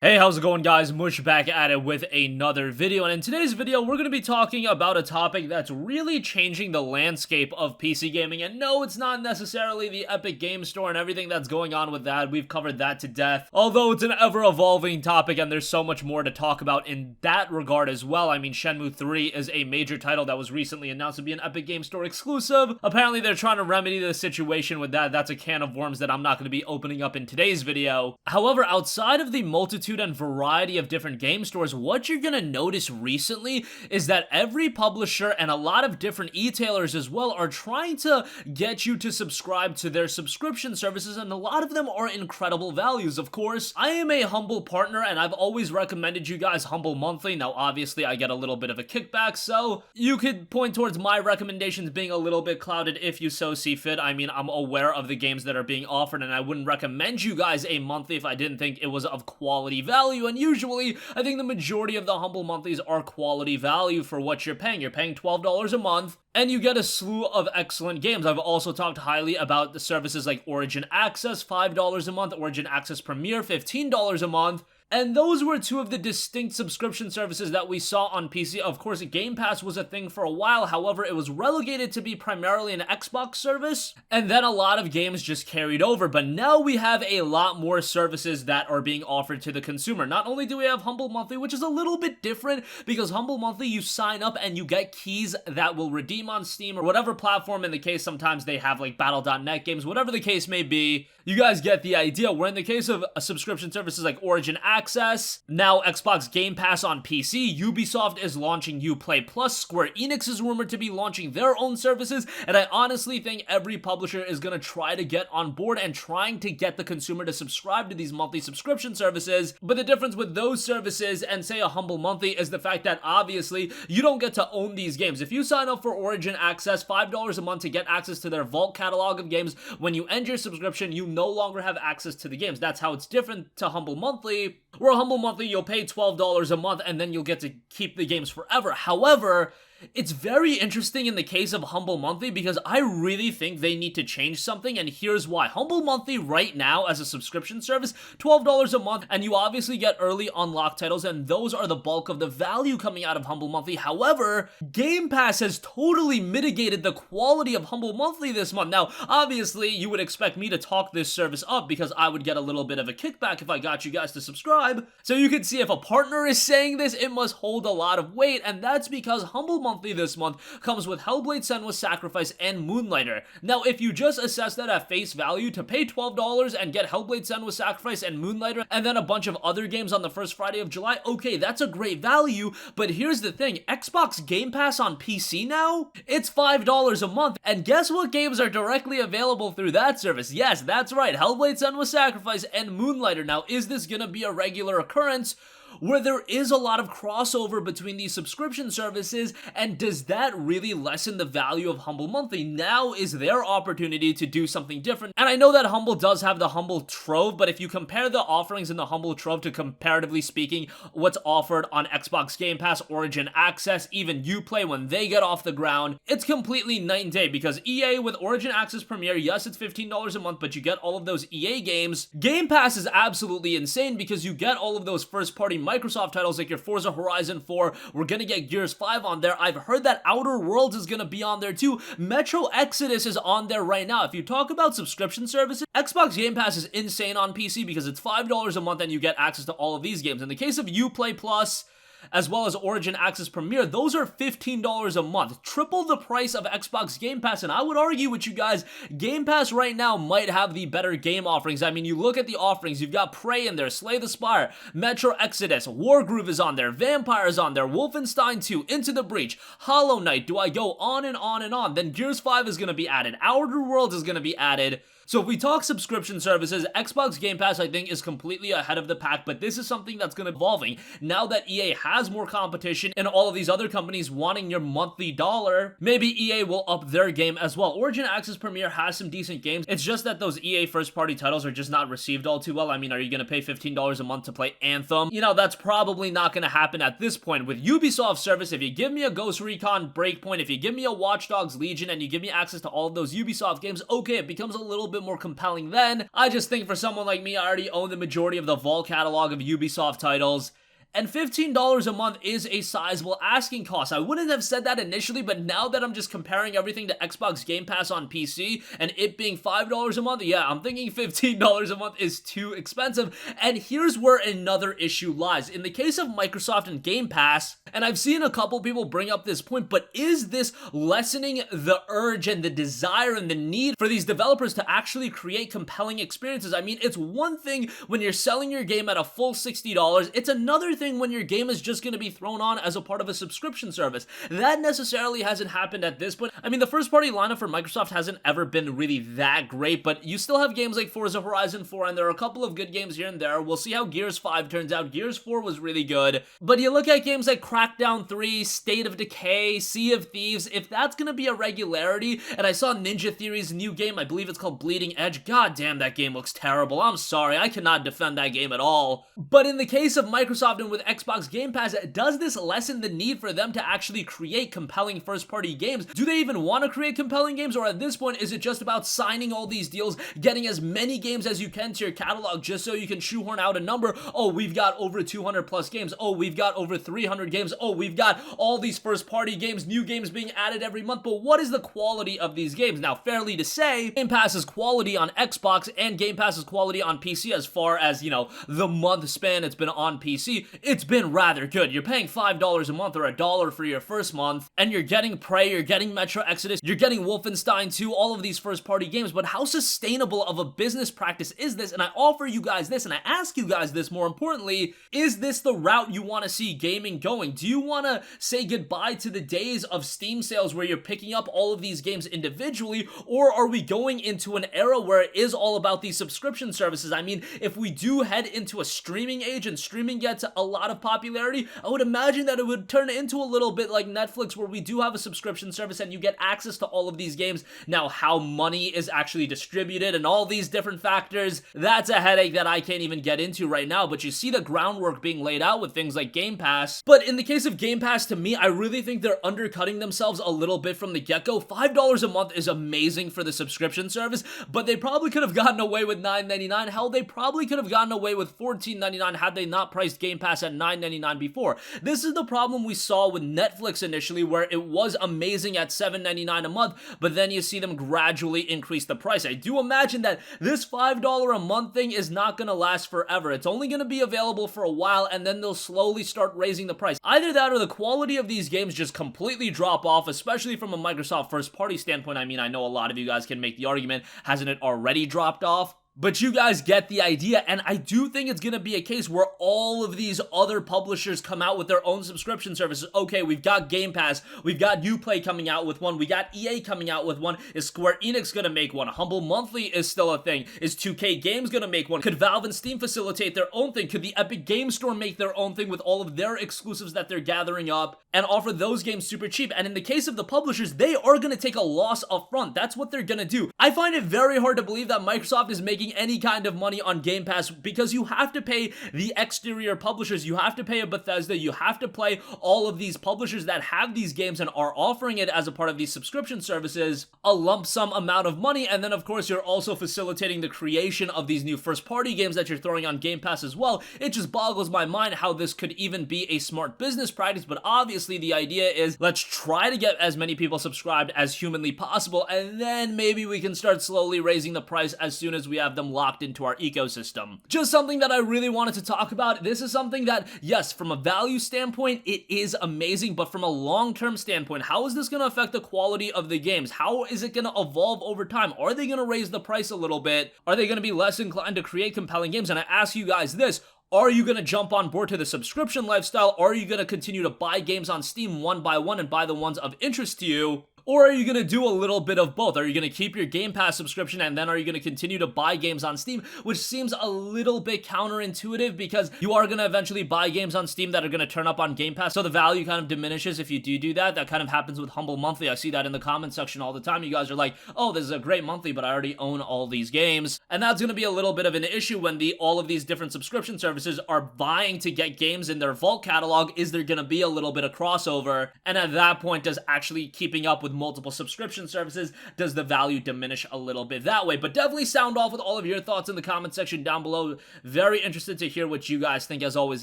Hey, how's it going, guys? Mush back at it with another video, and in today's video we're going to be talking about a topic that's really changing the landscape of PC gaming. And no, it's not necessarily the Epic Game Store and everything that's going on with that. We've covered that to death, although it's an ever-evolving topic and there's so much more to talk about in that regard as well. I mean, Shenmue 3 is a major title that was recently announced to be an Epic Game Store exclusive. Apparently they're trying to remedy the situation with that. That's a can of worms that I'm not going to be opening up in today's video. However, outside of the multitude and variety of different game stores, what you're gonna notice recently is that every publisher and a lot of different e-tailers as well are trying to get you to subscribe to their subscription services, and a lot of them are incredible values. Of course, I am a Humble partner and I've always recommended you guys Humble Monthly. Now obviously I get a little bit of a kickback, so you could point towards my recommendations being a little bit clouded if you so see fit. I mean, I'm aware of the games that are being offered and I wouldn't recommend you guys a monthly if I didn't think it was of quality value, and usually I think the majority of the Humble Monthlies are quality value for what you're paying. You're paying $12 a month and you get a slew of excellent games. I've also talked highly about the services like Origin Access, $5 a month, Origin Access Premier, $15 a month. And those were two of the distinct subscription services that we saw on PC. Of course, Game Pass was a thing for a while. However, it was relegated to be primarily an Xbox service, and then a lot of games just carried over. But now we have a lot more services that are being offered to the consumer. Not only do we have Humble Monthly, which is a little bit different, because Humble Monthly, you sign up and you get keys that will redeem on Steam or whatever platform. In the case, sometimes they have like Battle.net games, whatever the case may be. You guys get the idea. Where in the case of subscription services like Origin Access, now Xbox Game Pass on PC, Ubisoft is launching Uplay Plus, Square Enix is rumored to be launching their own services, and I honestly think every publisher is going to try to get on board and trying to get the consumer to subscribe to these monthly subscription services. But the difference with those services and say a Humble Monthly is the fact that obviously you don't get to own these games. If you sign up for Origin Access, $5 a month to get access to their vault catalog of games, when you end your subscription, you no longer have access to the games. That's how it's different to Humble Monthly, where a Humble Monthly you'll pay $12 a month and then you'll get to keep the games forever. However, it's very interesting in the case of Humble Monthly because I really think they need to change something, and here's why. Humble Monthly right now as a subscription service, $12 a month, and you obviously get early unlock titles, and those are the bulk of the value coming out of Humble Monthly. However, Game Pass has totally mitigated the quality of Humble Monthly this month. Now, obviously, you would expect me to talk this service up because I would get a little bit of a kickback if I got you guys to subscribe. So you can see if a partner is saying this, it must hold a lot of weight, and that's because Humble Monthly this month comes with Hellblade Senua's Sacrifice and Moonlighter. Now, if you just assess that at face value, to pay $12 and get Hellblade Senua's Sacrifice and Moonlighter and then a bunch of other games on the first Friday of July, okay, that's a great value, but here's the thing, Xbox Game Pass on PC now, it's $5 a month, and guess what games are directly available through that service? Yes, that's right, Hellblade Senua's Sacrifice and Moonlighter. Now, is this gonna be a regular occurrence where there is a lot of crossover between these subscription services, and does that really lessen the value of Humble Monthly? Now is their opportunity to do something different. And I know that Humble does have the Humble Trove, but if you compare the offerings in the Humble Trove to, comparatively speaking, what's offered on Xbox Game Pass, Origin Access, even Uplay when they get off the ground, it's completely night and day, because EA with Origin Access Premier, yes, it's $15 a month, but you get all of those EA games. Game Pass is absolutely insane because you get all of those first-party Microsoft titles like your Forza Horizon 4. We're gonna get Gears 5 on there. I've heard that Outer Worlds is gonna be on there too. Metro Exodus is on there right now. If you talk about subscription services, Xbox Game Pass is insane on PC because it's $5 a month and you get access to all of these games. In the case of Uplay Plus, as well as Origin Access Premier, those are $15 a month, triple the price of Xbox Game Pass, and I would argue with you guys, Game Pass right now might have the better game offerings. I mean, you look at the offerings, you've got Prey in there, Slay the Spire, Metro Exodus, Wargroove is on there, Vampire is on there, Wolfenstein 2, Into the Breach, Hollow Knight, do I go on and on and on? Then Gears 5 is going to be added, Outer Worlds is going to be added. So if we talk subscription services, Xbox Game Pass I think is completely ahead of the pack, but this is something that's going to be evolving. Now that EA has has more competition and all of these other companies wanting your monthly dollar, maybe EA will up their game as well. Origin Access Premier has some decent games. It's just that those EA first-party titles are just not received all too well. I mean, are you going to pay $15 a month to play Anthem? You know, that's probably not going to happen at this point. With Ubisoft service, if you give me a Ghost Recon Breakpoint, if you give me a Watch Dogs Legion, and you give me access to all of those Ubisoft games, okay, it becomes a little bit more compelling then. I just think for someone like me, I already own the majority of the Vault catalog of Ubisoft titles, and $15 a month is a sizable asking cost. I wouldn't have said that initially, but now that I'm just comparing everything to Xbox Game Pass on PC and it being $5 a month, yeah, I'm thinking $15 a month is too expensive. And here's where another issue lies. In the case of Microsoft and Game Pass, and I've seen a couple people bring up this point, but is this lessening the urge and the desire and the need for these developers to actually create compelling experiences? I mean, it's one thing when you're selling your game at a full $60, it's another thing when your game is just going to be thrown on as a part of a subscription service. That necessarily hasn't happened at this point. I mean, the first-party lineup for Microsoft hasn't ever been really that great, but you still have games like Forza Horizon 4, and there are a couple of good games here and there. We'll see how Gears 5 turns out. Gears 4 was really good, but you look at games like Crackdown 3, State of Decay, Sea of Thieves, if that's going to be a regularity, and I saw Ninja Theory's new game, I believe it's called Bleeding Edge, god damn, that game looks terrible. I'm sorry, I cannot defend that game at all. But in the case of Microsoft and with Xbox Game Pass, does this lessen the need for them to actually create compelling first-party games? Do they even want to create compelling games, or at this point, is it just about signing all these deals, getting as many games as you can to your catalog just so you can shoehorn out a number? Oh, we've got over 200 plus games. Oh, we've got over 300 games. Oh, we've got all these first-party games, new games being added every month, but what is the quality of these games? Now, fairly to say, Game Pass is quality on Xbox and Game Pass is quality on PC as far as, you know, the month span it's been on PC. It's been rather good. You're paying $5 a month or $1 for your first month, and you're getting Prey, you're getting Metro Exodus, you're getting Wolfenstein 2, all of these first-party games, but how sustainable of a business practice is this? And I offer you guys this, and I ask you guys this more importantly, is this the route you want to see gaming going? Do you want to say goodbye to the days of Steam sales where you're picking up all of these games individually, or are we going into an era where it is all about these subscription services? I mean, if we do head into a streaming age and streaming gets a lot of popularity, I would imagine that it would turn into a little bit like Netflix, where we do have a subscription service and you get access to all of these games. Now, how money is actually distributed and all these different factors, that's a headache that I can't even get into right now, but you see the groundwork being laid out with things like Game Pass. But in the case of Game Pass, to me, I really think they're undercutting themselves a little bit from the get-go. $5 a month is amazing for the subscription service, but they probably could have gotten away with $9.99. Hell, they probably could have gotten away with $14.99 had they not priced Game Pass at $9.99 before. This is the problem we saw with Netflix initially, where it was amazing at $7.99 a month, but then you see them gradually increase the price. I do imagine that this $5 a month thing is not going to last forever. It's only going to be available for a while, and then they'll slowly start raising the price. Either that or the quality of these games just completely drop off, especially from a Microsoft first-party standpoint. I mean, I know a lot of you guys can make the argument, hasn't it already dropped off? But you guys get the idea, and I do think it's going to be a case where all of these other publishers come out with their own subscription services. Okay, we've got Game Pass, we've got Uplay coming out with one, we got EA coming out with one. Is Square Enix going to make one? Humble Monthly is still a thing. Is 2K Games going to make one? Could Valve and Steam facilitate their own thing? Could the Epic Game Store make their own thing with all of their exclusives that they're gathering up and offer those games super cheap? And in the case of the publishers, they are going to take a loss up front. That's what they're going to do. I find it very hard to believe that Microsoft is making any kind of money on Game Pass, because you have to pay the exterior publishers, you have to pay a Bethesda, you have to pay all of these publishers that have these games and are offering it as a part of these subscription services a lump sum amount of money, and then of course you're also facilitating the creation of these new first-party games that you're throwing on Game Pass as well. It just boggles my mind how this could even be a smart business practice, but obviously the idea is let's try to get as many people subscribed as humanly possible, and then maybe we can start slowly raising the price as soon as we have them locked into our ecosystem. Just something that I really wanted to talk about. This is something that, yes, from a value standpoint, it is amazing, but from a long-term standpoint, how is this going to affect the quality of the games? How is it going to evolve over time? Are they going to raise the price a little bit? Are they going to be less inclined to create compelling games? And I ask you guys this: are you going to jump on board to the subscription lifestyle? Or are you going to continue to buy games on Steam one by one and buy the ones of interest to you? Or are you going to do a little bit of both? Are you going to keep your Game Pass subscription and then are you going to continue to buy games on Steam, which seems a little bit counterintuitive because you are going to eventually buy games on Steam that are going to turn up on Game Pass, so the value kind of diminishes if you do that. That kind of happens with Humble Monthly. I see that in the comment section all the time. You guys are like, oh, this is a great monthly, but I already own all these games. And that's going to be a little bit of an issue when all of these different subscription services are vying to get games in their vault catalog. Is there going to be a little bit of crossover? And at that point, does actually keeping up with multiple subscription services, does the value diminish a little bit that way? But definitely sound off with all of your thoughts in the comment section down below. Very interested to hear what you guys think. As always,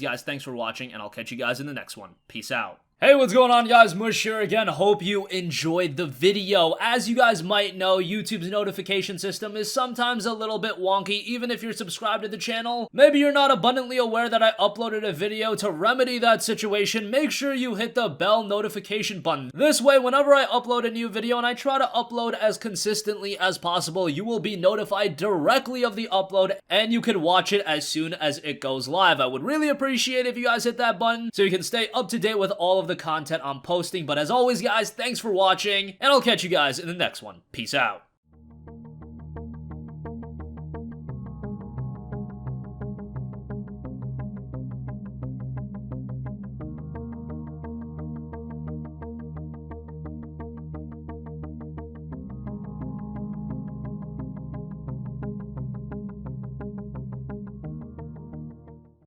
guys, thanks for watching, and I'll catch you guys in the next one. Peace out. Hey, what's going on, guys? Mush here again. Hope you enjoyed the video. As you guys might know, YouTube's notification system is sometimes a little bit wonky, even if you're subscribed to the channel. Maybe you're not abundantly aware that I uploaded a video. To remedy that situation, make sure you hit the bell notification button. This way, whenever I upload a new video, and I try to upload as consistently as possible, you will be notified directly of the upload, and you can watch it as soon as it goes live. I would really appreciate if you guys hit that button so you can stay up to date with all of the content I'm posting. But as always, guys, thanks for watching, and I'll catch you guys in the next one. Peace out.